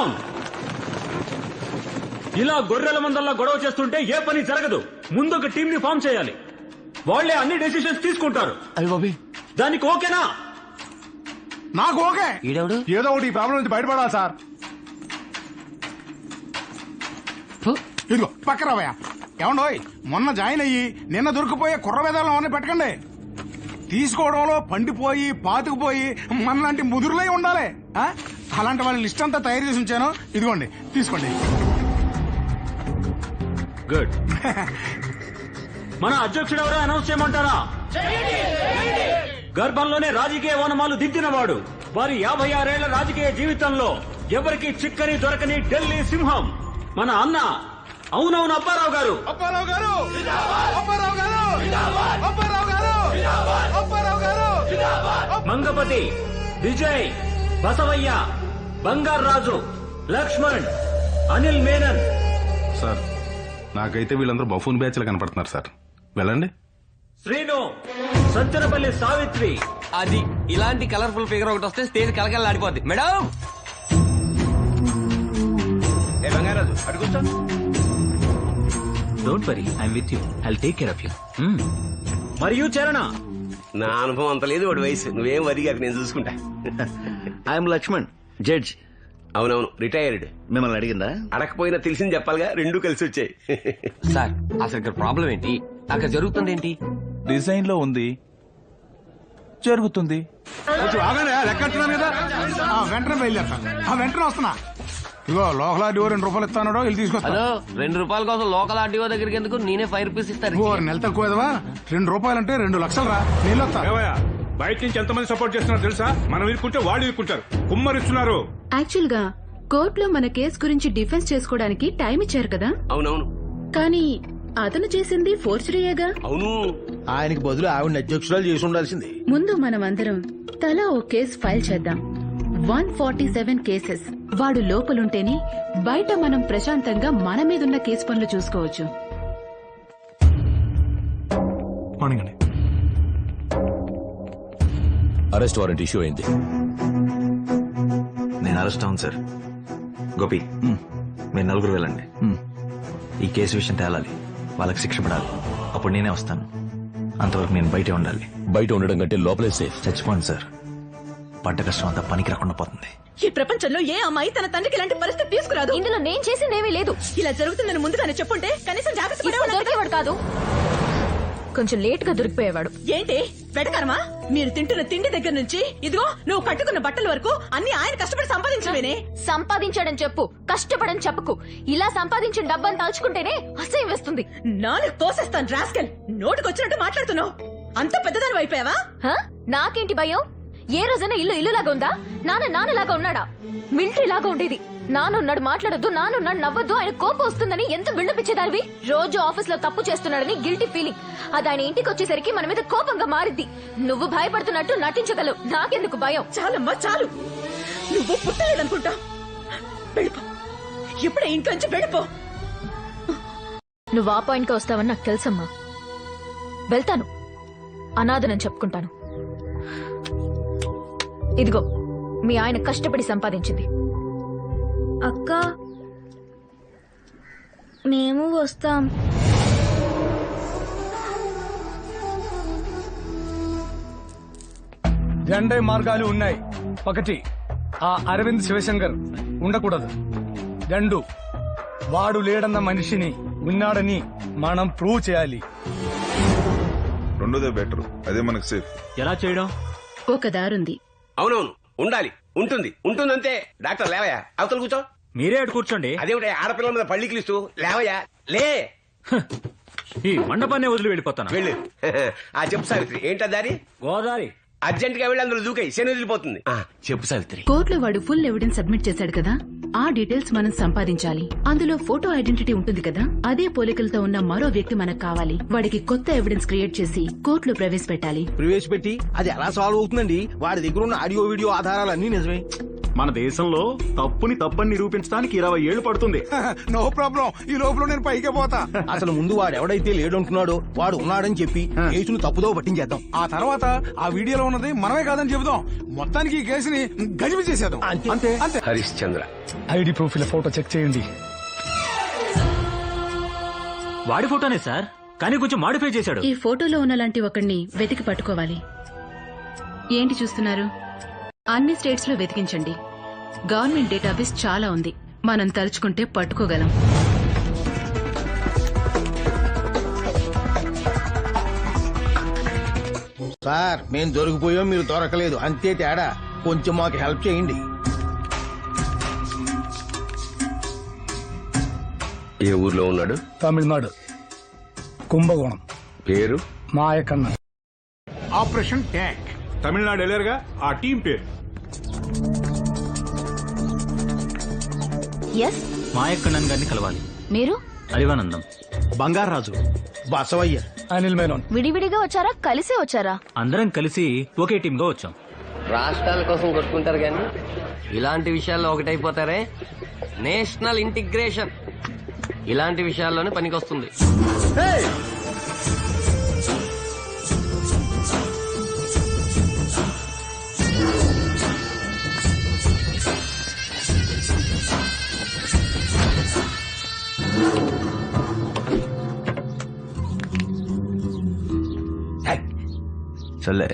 Down. ఇలా గొర్రెల మందల్లా గొడవ చేస్తుంటే ఏ పని జరగదు. ముందు ఒక టీం ని ఫామ్ చేయాలి. వాళ్లే అన్ని డెసిషన్స్ తీసుకుంటారు. అయ్య బాబీ, దానికి ఓకేనా? నాకు ఓకే. ఈడెవడు? ఏదో ఒకటి ఈ ప్రాబ్లం నుంచి బయటపడాలి సార్. ఇదిగో పక్క రావయ్య. ఏమండోయ్, మొన్న జాయిన్ అయ్యి నిన్న దొరికిపోయే కుర్ర వేదాలను అవన్నీ పెట్టకండి. తీసుకోవడంలో పండిపోయి పాతుకుపోయి మనలాంటి ముదురులై ఉండాలి. అలాంటి వాళ్ళ లిస్ట్ అంతా తయారు చేసి ఉంచాను. ఇదిగోండి, తీసుకోండి. గుడ్. మన అధ్యక్షుడు ఎవరో అనౌన్స్ చేయమంటారా? గర్భంలోనే రాజకీయ వనమాలు దిద్దినవాడు. వారి 56 ఏళ్ల రాజకీయ జీవితంలో ఎవరికి చిక్కని దొరకని ఢిల్లీ సింహం మన అన్న అవునవును అప్పారావు గారు. అప్పారావు గారు, అప్పారావు గారు, అప్పారావు గారు, అప్పారావు గారు. మంగపతి, విజయ్, బసవయ్య, బంగారాజు, లక్ష్మణ్, అనిల్ మేనన్. సార్, నాకైతే వీళ్ళందరూ బఫూన్ బ్యాచ్లు కనపడుతున్నారు సార్. వెళ్ళండి. శ్రీను, సత్తెనపల్లి సావిత్రి. అది ఇలాంటి కలర్ఫుల్ ఫిగర్ ఒకటి వస్తే స్టేజ్ కలకలాడిపోద్ది. మేడం బంగారాజు అటు కూర్చో. Don't worry, I'm with you. I'll take care of you. మరియు చరణ. నా అనుభవం అంత లేదు, వాడి వయసు. నువ్వేం వరిగా నేను చూసుకుంటా. I am Lakshman, judge. అవునవును, రిటైర్డ్. మిమ్మల్ని అడిగిందా? అడగపోయినా తెలిసింది చెప్పాలిగా, రెండు కలిసి వచ్చాయి. సార్, అసలు ఇక్కడ ప్రాబ్లం ఏంటి? అక్కడ జరుగుతుంది ఏంటి? డిజైన్ లో ఉంది, జరుగుతుంది. కొంచెం ఆగానే లెక్కంటున్నాను కదా. వెంటనే బయలుదేరుతాను. వెంటనే వస్తున్నా. ఇగో లోకల్ ఆర్డీఓ 2 రూపాయలు ఇస్తానో వెళ్ళి తీసుకొస్తాను. హలో, 2 రూపాయల కోసం లోకల్ ఆర్టీఓ దగ్గరికి ఎందుకు? నేనే 5 రూపీస్ ఇస్తాను. నెల తక్కువదవా? 2 రూపాయలంటే 2 లక్షలు రా. నేను వస్తా. బయట నుంచి ఎంతమంది సపోర్ట్ చేస్తున్నారు తెలుసా? మనం ఇరుక్కుంటే వాళ్ళు ఇరుక్కుంటారు. కుమ్మరిస్తున్నారు. యాక్చువల్ గా కోర్టులో మన కేసు గురించి డిఫెన్స్ చేసుకోవడానికి టైం ఇచ్చారు కదా. అవునవును. కానీ అతను చేసింది ఫోర్జరీయేగా. అవును. ఆయనకి బదులు ఆవిడ అధ్యక్షురాలు చేసి ఉండాల్సింది. ముందు మనం అందరం తలా ఓ కేసు ఫైల్ చేద్దాం. 147 కేసెస్. వాడు లోపలుంటేనే బయట మనం ప్రశాంతంగా మన మీదున్న కేసు పనులు చూసుకోవచ్చు. మార్నింగ్ అండి. అరెస్ట్ వారెంట్ ఇష్యూ అయింది. నేను అరెస్ట్ అవును సార్. గోపి, మీరు 4 వెళ్ళండి. ఈ కేసు విషయం తేలాలి, వాళ్ళకి శిక్ష పడాలి. అప్పుడు నేనే వస్తాను. అంతవరకు నేను బయటే ఉండాలి. బయట ఉండడం కంటే లోపలే సేఫ్. చచ్చిపోండి సార్. పడ్డ కష్టం అంతా పనికి రాకుండా పోతుంది. ఈ ప్రపంచంలో ఏ అమ్మాయి తన తండ్రికి ఇలాంటి పరిస్థితి తీసుకురాదు. ఇందులో నేను చేసిందేమీ లేదు. ఇలా జరుగుతుందని ముందుగానే చెప్పుంటే కనీసం జాగ్రత్త దొరికేవాడు కాదు, కొంచెం లేట్ గా దొరికిపోయేవాడు. ఏంటి వెటకరమా? మీరు తింటున్న తిండి దగ్గర నుంచి ఇదిగో నువ్వు కట్టుకున్న బట్టల వరకు అన్ని ఆయన కష్టపడి సంపాదించవేనే. సంపాదించాడని చెప్పు, కష్టపడని చెప్పకు. ఇలా సంపాదించిన డబ్బని తలుచుకుంటేనే అసహ్యం వేస్తుంది. నాలుగు తోసేస్తాను రాస్కల్. నోటికొచ్చినట్టు మాట్లాడుతున్నావు. అంత పెద్దదాని అయిపోయావా? నాకేంటి భయం? ఏ రోజైనా ఇల్లులాగా ఉందా? నాన్నలాగా ఉన్నాడా? మిలిటరీ లాగా ఉండేది. నానున్నాడు మాట్లాడొద్దు, నానున్నాడు నవ్వద్దు, ఆయన కోపం వస్తుందని ఎంత విన్నపించేదానివి. రోజు ఆఫీస్ లో తప్పు చేస్తున్నాడని గిల్టీ ఫీలింగ్. అది ఆయన ఇంటికి వచ్చేసరికి మన మీద కోపంగా మారిద్ది. నువ్వు భయపడుతున్నట్టు నటించగలవు, నాకెందుకు భయం? చాలమ్మా చాలు. నువ్వు పుట్టలేదనుకుంటా. వెళ్ళిపో, ఇప్పుడే ఇంట్లోంచి వెళ్ళిపో. నువ్వు ఆ పాయింట్ కి వస్తావని నాకు తెలుసమ్మా. వెళ్తాను, అనాథనని చెప్పుకుంటాను. ఇదిగో మీ ఆయన కష్టపడి సంపాదించింది. అక్క, మేము వస్తాం. రెండే మార్గాలు ఉన్నాయి. ఒకటి, ఆ అరవింద్ శివశంకర్ ఉండకూడదు. 2, వాడు లేడన్న మనిషిని ఉన్నాడని మనం ప్రూవ్ చేయాలి. రెండోదే బెటర్, అదే మనకు సేఫ్. ఎలా చేయడం? ఒక దారుంది. అవునవును, ఉండాలి. ఉంటుందంతే. డాక్టర్ లేవయా, అవతల కూర్చో. మీరే అటు కూర్చోండి. అదేమిటి ఆడపిల్లల మీద పళ్ళికి ఇస్తూ లేవయా, లే. ఈ మండపాన్ని వదిలి వెళ్ళిపోతాను. వెళ్ళు. చెప్పు సావిత్రి, ఏంటా దారి? గోదావరి. అర్జెంట్ గా వెళ్ళి అందులో దూకాయి, శని వదిలిపోతుంది. చెప్పు సావిత్రి. కోర్టులో వాడు ఫుల్ ఎవిడెన్స్ సబ్మిట్ చేశాడు కదా, ఆ డీటెయిల్స్ మనం సంపాదించాలి. అందులో ఫోటో ఐడెంటిటీ ఉంటుంది కదా, అదే పోలికలతో ఉన్న మరో వ్యక్తి మనకు కావాలి. వాడికి కొత్త ఎవిడెన్స్ క్రియేట్ చేసి కోర్టులో ప్రవేశపెట్టాలి. ప్రవేశపెట్టి అది ఎలా సాల్వ్ అవుతుందండి? వాడి దగ్గర ఉన్న ఆడియో వీడియో ఆధారాలన్నీ నిజమే. మన దేశంలో తప్పుని తప్పని నిరూపించడానికి 20 ఏళ్లు పడుతుంది. నో ప్రాబ్లం, ఈ లోపల నేను పైకే పోతా. అసలు ముందు వాడు ఎవడైతే లేడంటున్నాడో వాడు ఉన్నాడని చెప్పి కేసును తప్పుదో పట్టించేద్దాం. ఆ తర్వాత ఆ వీడియోలో ఉన్నది మనమే కాదని చెబుదాం. మొత్తానికి ఈ కేసుని గజిబి చేసేద్దాం. అంతే అంతే. Harishchandra ID proof photo check చేయండి. వాడి ఫోటోనే సార్, కానీ కొంచెం మాడిఫై చేశాడు. ఈ ఫోటోలో ఉన్న లాంటి ఒకడిని వెతికి పట్టుకోవాలి. ఏంటి చూస్తున్నారు? అన్ని స్టేట్స్ లో వెతికించండి. గవర్నమెంట్ డేటాబేస్ చాలా ఉంది, మనం తలుచుకుంటే పట్టుకోగలం. సార్ మేము దొరికిపోయాం, మీరు దొరకలేదు, అంతే తేడా. కొంచెం మాకు హెల్ప్ చేయండి. ఏ ఊర్లో ఉన్నాడు? తమిళనాడు, కుంభకోణం. పేరు? మాయకన్న. Operation tank. తమిళనాడు వెళ్ళారుగా, ఆ టీం పేరు. ఎస్, మాయక్కಣ್ಣన్ గారిని కలవాలి. మీరు? అలివానందం. బంగారాజు. బసవయ్య. అనిల్ మేనోన్. విడివిడిగా వచ్చారా కలిసే వచ్చారా? అందరం కలిసి ఒకే టీమ్ గా వచ్చాం. రాష్ట్రాల కోసం కొట్టుకుంటారు కానీ ఇలాంటి విషయాల్లో ఒకటైపోతారే. నేషనల్ ఇంటిగ్రేషన్ ఇలాంటి విషయాల్లోనే పనికొస్తుంది. చల్లే.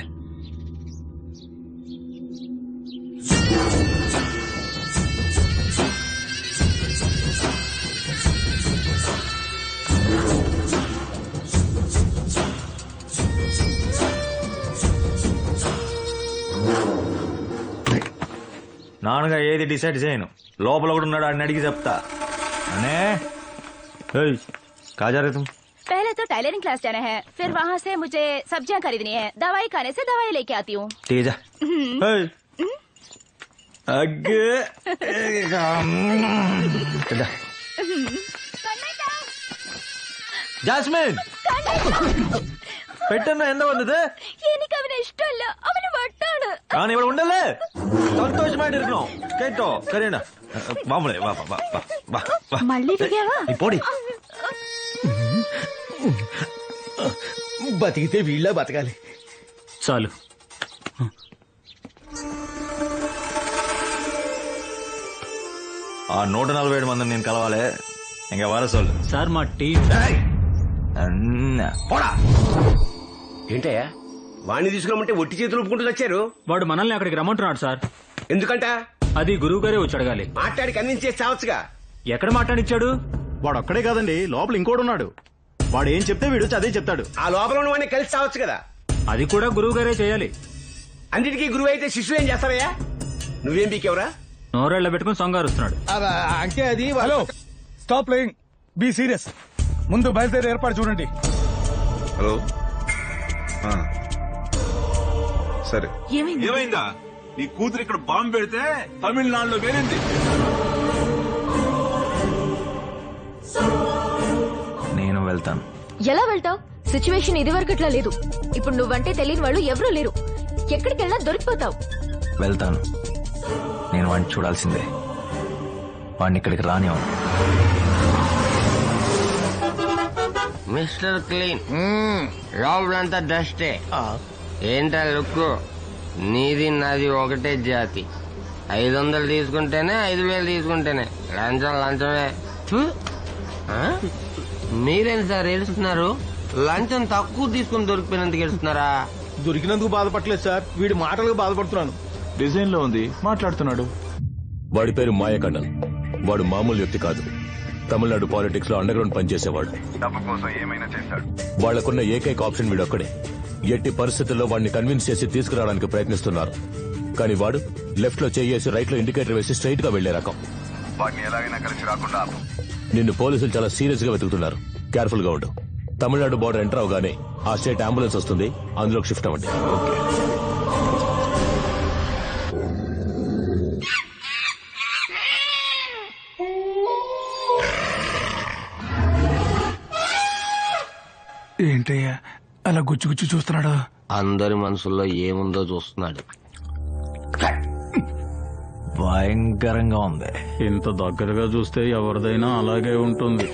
నాన్నగా ఏది డిసైడ్ చేయను. లోపల కూడా ఉన్నాడు, అని అడిగి చెప్తా. అనే కాజా తుమ్. पहले तो टेलरिंग क्लास जाना है, फिर वहाँ से मुझे सब्जियाँ खरीदनी है, दवाई खाने से दवाई लेके आती हूँ. ठीक है जा. ജാസ്മിൻ പെട്ടെന്ന് എന്താ വന്നത്? എനിക്ക് അവനെ ഇഷ്ടമല്ല, അവന് വട്ടാണ്. ആണ് ഇവിടെ ഉണ്ടല്ലേ, സന്തോഷമായിട്ടിരിക്കണോ കേട്ടോ? കരയണ്ട, വാമളെ വാ വാ വാ വാ വാ. మళ్ళీ దిగావా? పోడి. బతికితే వీళ్ళ బతకాలి. చాలు. ఆ 147 మందిని నేను కలవాలి. ఇంకా వారసోళ్ళు సార్ మా టీం. పోడా. ఏంటయ్యా వాణ్ణి తీసుకురామంటే ఒట్టి చేతులు ఒప్పుకుంటూ వచ్చారు? వాడు మనల్ని అక్కడికి రమ్మంటున్నాడు సార్. ఎందుకంట? అది గురువు గారే వచ్చి అడగాలి. మాట్లాడి కన్విన్స్ చేసి చావచ్చుగా. ఎక్కడ మాట్లాడిచ్చాడు? వాడు ఒక్కడే కాదండి, లోపల ఇంకోడు ఉన్నాడు. వాడు ఏం చెప్తే వీడు అదే చెప్తాడు. ఆ లోపల ఉన్న వాడిని కలిసి చావచ్చు కదా. అది కూడా గురువు గారే చేయాలి. అన్నిటికీ గురువు అయితే శిష్యులు ఏం చేస్తారయ్యా? నువ్వేం పీకెవరా? నోరేళ్ల పెట్టుకుని సొంగారు వస్తున్నాడు. అంటే అది hello, stop playing, be serious. ముందు బయలుదేరి ఏర్పాటు చూడండి. హలో, సరే. ఏమైందా? నీ కూతురు ఇక్కడ బాంబు పెడితే తమిళనాడులో వేరింది. నేను వెళ్తాను. ఎలా వెళ్తావు? సిచ్యువేషన్ ఇది వరకట్లా లేదు. ఇప్పుడు నువ్వంటే తెలియని వాళ్ళు ఎవరూ లేరు. ఎక్కడికి వెళ్ళినా దొరికిపోతావు. వెళ్తాను. నేను వాడిని చూడాల్సిందే. వాడిని ఇక్కడికి రానివ్వను. మిస్టర్ క్లీన్, లోపలంతా డస్టే. ఏంటా లుక్? నీది నాది ఒకటే జాతి. 500 తీసుకుంటేనే 5000 తీసుకుంటేనే లంచం లంచమే. ఫు. మీరేం సార్ ఏడుస్తున్నారు? లంచం తక్కువ తీసుకుని దొరికిపోయినందుకు ఏడుస్తున్నారా? దొరికినందుకు బాధపడలేదు సార్, వీడి మాటలకు బాధపడుతున్నాను. డిజైన్ లో ఉంది, మాట్లాడుతున్నాడు. వాడి పేరు మాయకണ്ണన్. వాడు మామూలు వ్యక్తి కాదు. తమిళనాడు పాలిటిక్స్ లో అండర్ గ్రౌండ్ పనిచేసేవాడు. డబ్బు కోసం ఏమైనా చేస్తాడు. వాళ్లకున్న ఏకైక ఆప్షన్ వీడొక్కడే. ఎట్టి పరిస్థితుల్లో వాడిని కన్విన్స్ చేసి తీసుకురావడానికి ప్రయత్నిస్తున్నారు. కానీ వాడు లెఫ్ట్ లో చేయేసి రైట్ లో ఇండికేటర్ వేసి స్ట్రైట్ గా వెళ్లే రకం. వాడిని ఎలాగైనా కలిసి రాకుండా నిన్ను పోలీసులు చాలా సీరియస్ గా వెతుకుతున్నారు. కేర్ఫుల్ గా ఉండు. తమిళనాడు బోర్డర్ ఎంటర్ అవగానే ఆ స్టేట్ అంబులెన్స్ వస్తుంది, అందులోకి షిఫ్ట్ అవ్వండి. ఏంటయ్యా అలా గుచ్చి గుచ్చి చూస్తున్నాడు? అందరి మనసుల్లో ఏముందో చూస్తున్నాడు. భయంకరంగా ఉంది. ఇంత దగ్గరగా చూస్తే ఎవరిదైనా అలాగే ఉంటుంది.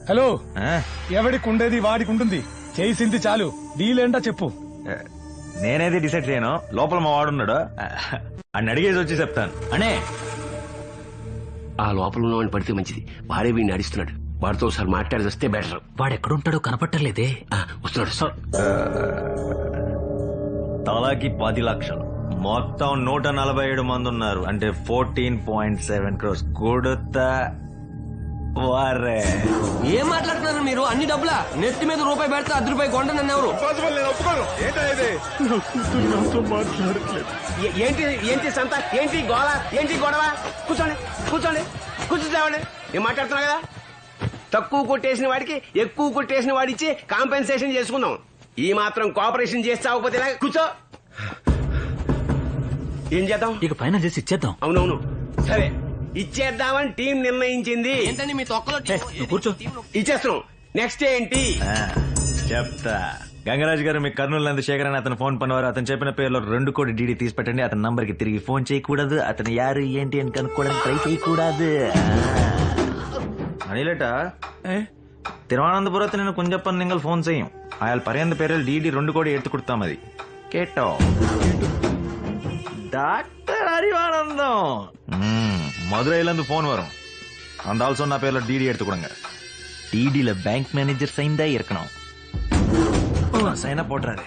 హలో, ఆ? ఎవడికి ఉండేది వాడికి ఉంటుంది. చేసింది చాలు. డీలేంటా చెప్పు. నేనేది డిసైడ్ చేయను. లోపల మా వాడున్నాడు, అని అడిగేసి వచ్చి చెప్తాను. అనే ఆ లోపల ఉన్నవాడిని పడితే మంచిది. వాడే వీడిని అడిస్తున్నాడు. వాడితో ఒకసారి మాట్లాడి వస్తే బెటర్. వాడు ఎక్కడుంటాడో కనపట్టలేదే. వస్తున్నాడు సార్. తలాకి 10 లక్షలు, మొత్తం 147 మంది ఉన్నారు. అంటే 14.7 crores. కొడుతా వారే. ఏం మాట్లాడుతున్నారు మీరు? అన్ని డబ్బులా? నెత్తి మీద రూపాయి పెడితే 10 రూపాయి కొండ నన్ను ఎవరు? ఏంటి ఏంటి సంత, ఏంటి గోళ, ఏంటి గొడవ? కూర్చోండి కూర్చోండి కూర్చోండి. నేను మాట్లాడుతున్నా కదా. తక్కువ కొట్టేసిన వాడికి ఎక్కువ కొట్టేసిన వాడిచ్చి కాంపెన్సేషన్ చేసుకుందాం. ఈ మాత్రం కోఆపరేషన్ చేస్తే అవ్వకపోతే ఇలా కూర్చో. ఏం చేద్దాం? ఇక పైన చేసి ఇచ్చేద్దాం. అవునవును, సరే ఇచ్చేద్దామని టీం నిర్ణయించింది. ఏంటండి మీ తొక్కలో కూర్చో. ఇచ్చేస్తున్నాం. నెక్స్ట్ ఏంటి చెప్తా. గంగరాజు గారు, మీ కర్నూలు నందశేఖర్ అని అతను ఫోన్ పనివారు. అతను చెప్పిన పేరులో 2 కోటి డీడీ తీసి పెట్టండి. అతని నంబర్ కి తిరిగి ఫోన్ చేయకూడదు. అతను యారు ఏంటి అని కనుక్కోవడానికి ట్రై చేయకూడదు. അണിയിലേട്ടാ തിരുവനന്തപുരത്ത് നിന്ന് കുഞ്ചപ്പൻ നിങ്ങൾ ഫോൺ ചെയ്യും. അയാൾ പറയുന്ന പേരിൽ DD 2 കോടി എടുത്തു കൊടുത്താൽ മതി. കേട്ടോ? டாக்டர் அறிவானந்தம். மதுரையிலிருந்து போன் வரும். அந்த ஆள் சொன்ன பேர்ல DD எடுத்து கொடுங்க. DDல பேங்க் மேனேஜர் சைன் தான் இருக்கணும். ಸೈನ್ போடுறாரு.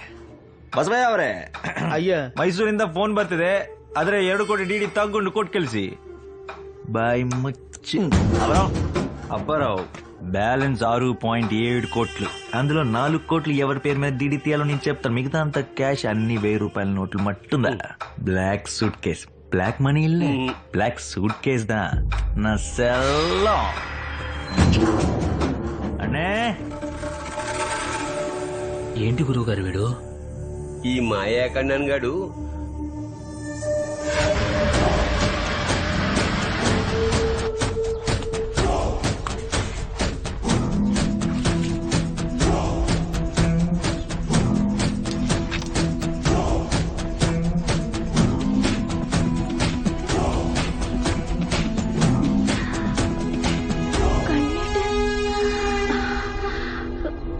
ಬಸವಯ್ಯ ಅವರೇ, ಅಯ್ಯ, ಮೈಸೂರಿಂದ ಫೋನ್ ಬರ್ತಿದೆ. ಆದ್ರೆ 2 ಕೋಟಿ DD ತಗೊಂಡು ಕೊಟ್ಟು ಕಳಿಸಿ. ಬಾಯ್ ಮುಚ್ಚಿ. అబ్బారావు, బ్యాలెన్స్ 6.7 కోట్లు. అందులో 4 కోట్లు ఎవరి పేరు మీద DD తీయాలో నేను చెప్తాను. మిగతా అంత క్యాష్ అన్ని 1000 రూపాయల నోట్లు మట్టుందా. Black suitcase, black money ఇల్లే, బ్లాక్ సూట్ కేస్ దా నా సెల్లో. అనే ఏంటి గురువు గారు వీడు? ఈ మాయా కണ്ണన్ గాడు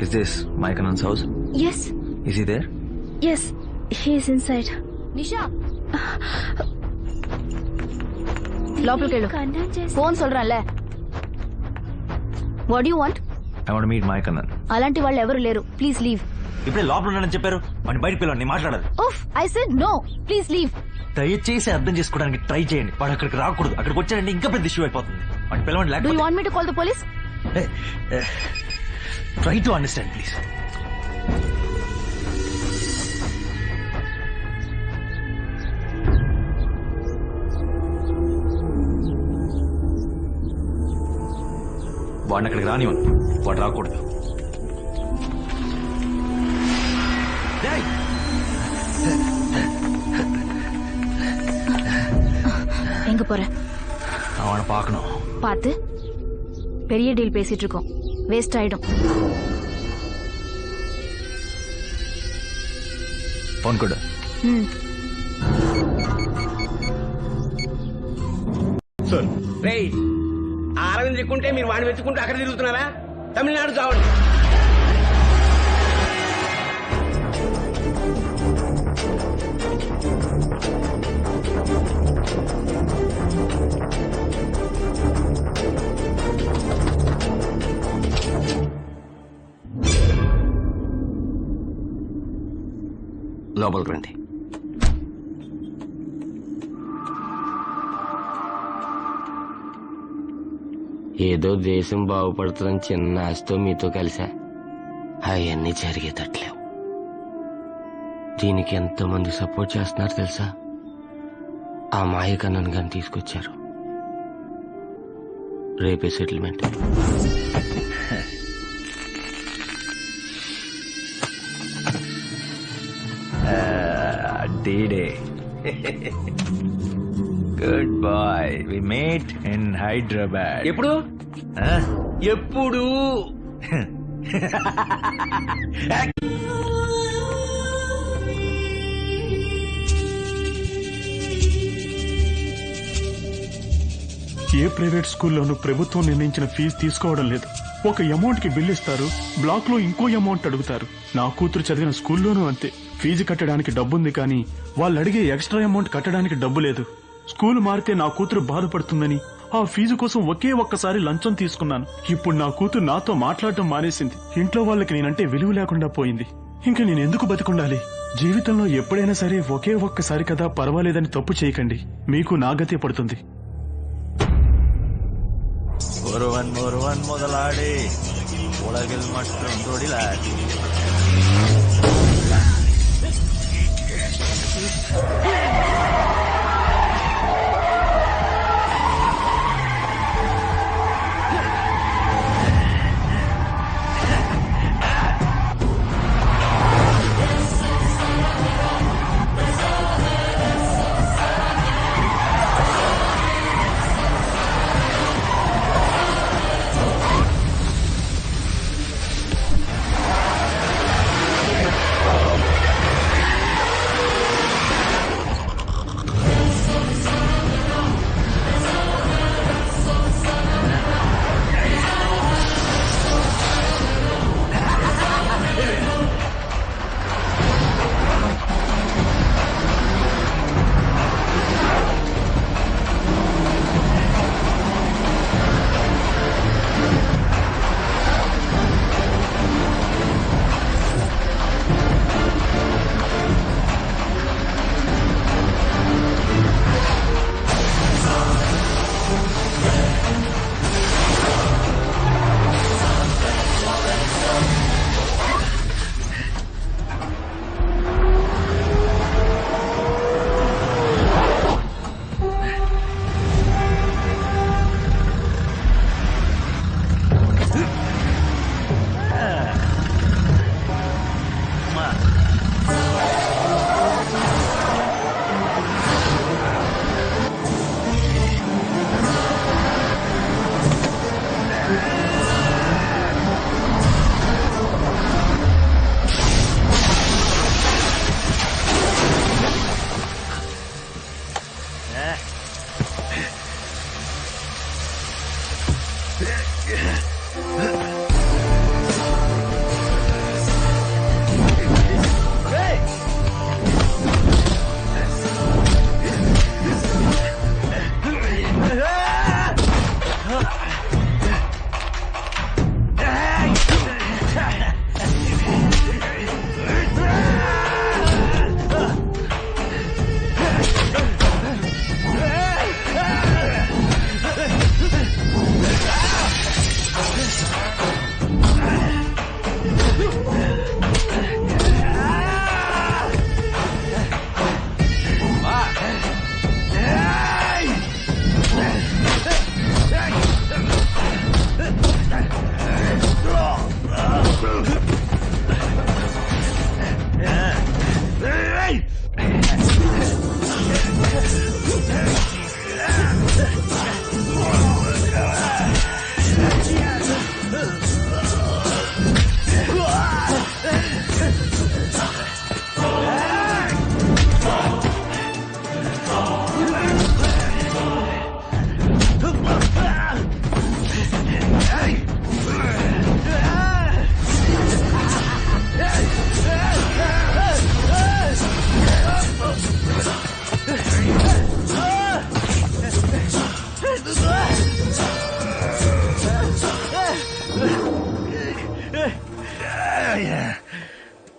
Is this Mike Anand's house? Yes. Is he there? Yes. He is inside. నిషా, లోపలికి వెళ్ళు. ఫోన్ சொல்றேன்ல. What do you want? I want to meet Mike Anand. అలాంటి వాళ్ళు ఎవరు లేరు. Please leave. ఇప్పుడే లోపల ఉన్నాడని చెప్పారు. వాడిని బయట పిలవండి, నేను మాట్లాడాలి. ఉఫ్, I said no. Please leave. దయచేసి అర్థం చేసుకోవడానికి ట్రై చేయండి. వాడు అక్కడికి రాకూడదు. అక్కడికి వచ్చాడంటే ఇంకా పెద్ద ఇష్యూ అయిపోతుంది. వాడిని పిలవండి. Do you want me to call the police? Try to understand, please. వాడిని అక్కడికి రానివ్వండి. వాడు రాకూడదు. எங்க போற? அவனை பார்க்கணும். பார்த்து பெரிய டீல் பேசிட்டு இருக்கோம். வேஸ்ட் ஆயிடும். ఫోన్ కొడు. రేయ్, అరవింద్ ఎక్కుంటే మీరు వాడిని వెతుకుంటూ అక్కడ తిరుగుతున్నారా? తమిళనాడు చావండి. లోపలికి రండి. ఏదో దేశం బాగుపడుతుందని చిన్న ఆశతో మీతో కలిసా. అవన్నీ జరిగేటట్లేవు. దీనికి ఎంతమంది సపోర్ట్ చేస్తున్నారు తెలుసా? ఆ మాయకన్నన్ గారిని తీసుకొచ్చారు. రేపే settlement. D-Day. Good boy. We met in Hyderabad. ఎప్పుడు? ఎప్పుడు? ఏ ప్రైవేట్ స్కూల్లోనూ ప్రభుత్వం నిర్ణయించిన ఫీజు తీసుకోవడం లేదు. ఒక అమౌంట్ కి బిల్ ఇస్తారు, బ్లాక్ లో ఇంకో అమౌంట్ అడుగుతారు. నా కూతురు చదివిన స్కూల్లోనూ అంతే. ఫీజు కట్టడానికి డబ్బుంది కానీ వాళ్ళు అడిగే ఎక్స్ట్రా అమౌంట్ కట్టడానికి డబ్బు లేదు. స్కూల్ మారితే నా కూతురు బాధపడుతుందని ఆ ఫీజు కోసం ఒకే ఒక్కసారి లంచం తీసుకున్నాను. ఇప్పుడు నా కూతురు నాతో మాట్లాడటం మానేసింది. ఇంట్లో వాళ్ళకి నేనంటే విలువ లేకుండా పోయింది. ఇంకా నేనెందుకు బతికుండాలి? జీవితంలో ఎప్పుడైనా సరే ఒకే ఒక్కసారి కదా, పర్వాలేదని తప్పు చేయకండి. మీకు నాగతే పడుతుంది. ஒருவன் முதலாளி உலகில் மற்றும் தொழிலாளி.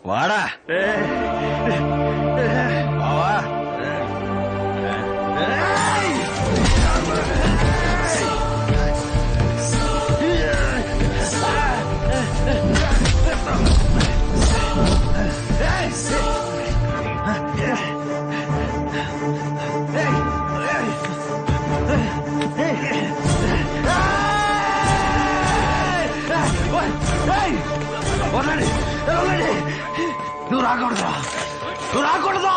వాడా బావా నువ్వు రాకూడదు, నువ్వు రాకూడదు.